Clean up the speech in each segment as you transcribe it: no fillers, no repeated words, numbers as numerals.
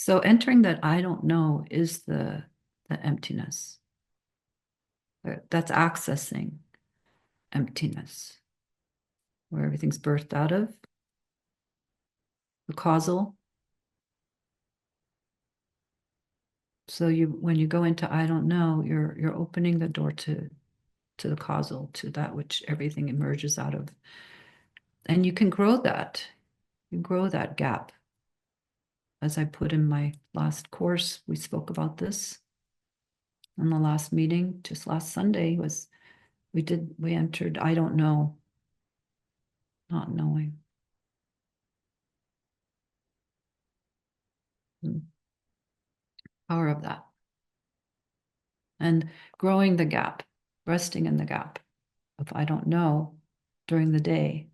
So entering that I don't know is the emptiness. That's accessing emptiness, where everything's birthed out of, the causal. So when you go into I don't know, you're opening the door to the causal, to that which everything emerges out of. And you can grow that. You grow that gap. As I put in my last course, we spoke about this in the last meeting, just last Sunday, was we entered I don't know, not knowing. Power of that. And growing the gap, resting in the gap of I don't know during the day.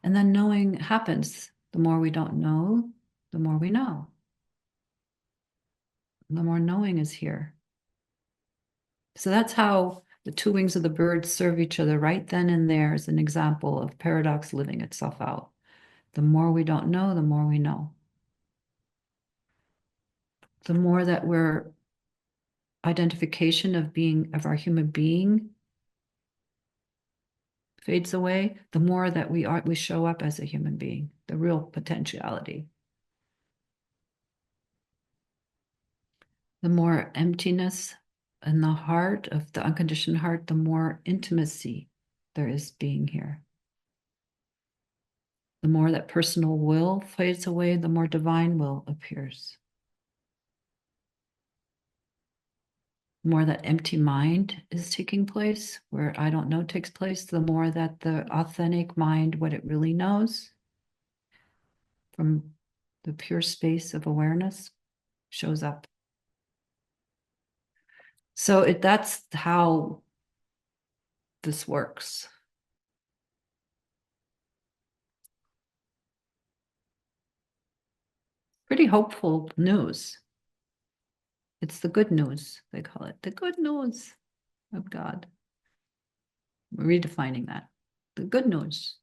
And then knowing happens. The more we don't know, the more we know. The more knowing is here. So that's how the two wings of the bird serve each other right then and there as an example of paradox living itself out. The more we don't know, the more we know. The more that we're identification of our human being fades away, the more that we show up as a human being, the real potentiality. The more emptiness in the heart of the unconditioned heart, the more intimacy there is being here. The more that personal will fades away, the more divine will appears. The more that empty mind is taking place, where I don't know takes place, the more that the authentic mind, what it really knows from the pure space of awareness, shows up. So that's how this works. Pretty hopeful news. It's the good news, they call it. The good news of God. We're redefining that. The good news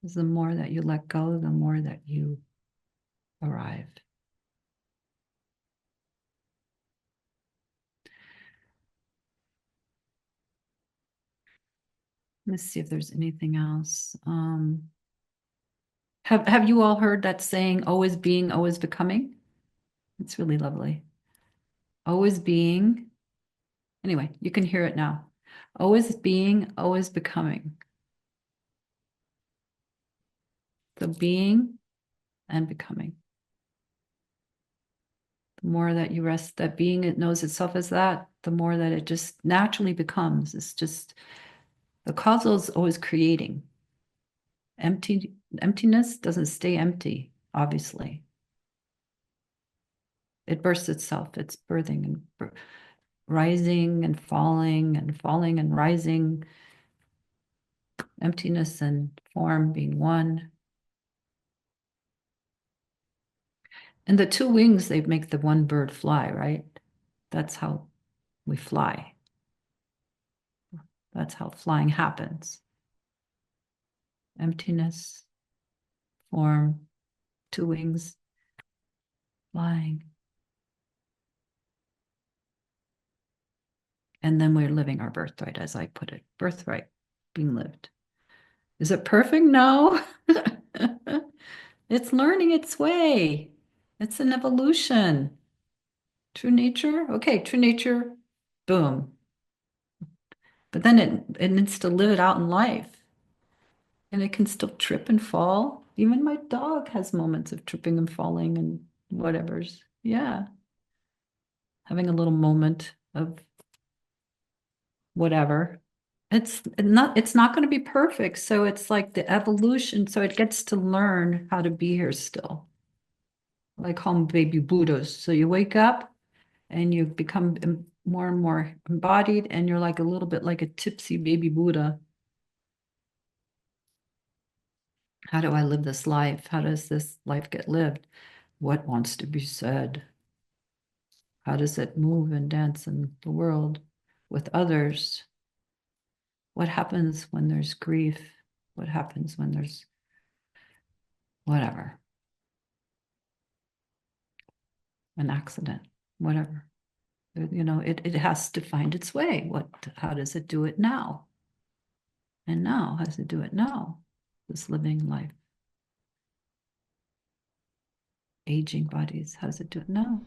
is the more that you let go, the more that you arrive. Let's see if there's anything else. Have you all heard that saying, always being, always becoming? It's really lovely. Always being. Anyway, you can hear it now. Always being, always becoming. So being and becoming. The more that you rest, that being, it knows itself as that, the more that it just naturally becomes. It's just, the causal is always creating. Emptiness doesn't stay empty, obviously. It bursts itself. It's birthing and rising and falling and falling and rising. Emptiness and form being one. And the two wings, they make the one bird fly, right? That's how we fly. That's how flying happens. Emptiness, form, two wings, flying. And then we're living our birthright, as I put it. Birthright being lived. Is it perfect? No. It's learning its way. It's an evolution. True nature? Okay, true nature, boom. But then it needs to live it out in life. And it can still trip and fall. Even my dog has moments of tripping and falling and whatever's. Yeah. Having a little moment of whatever. It's not going to be perfect. So it's like the evolution. So it gets to learn how to be here still. I call them baby Buddhas. So you wake up and you become more and more embodied, and you're like a little bit like a tipsy baby Buddha. How do I live this life? How does this life get lived? What wants to be said? How does it move and dance in the world with others? What happens when there's grief? What happens when there's whatever? an accident, whatever. You know, it has to find its way. How does it do it now? And now, how does it do it now? This living life, aging bodies, how does it do it now?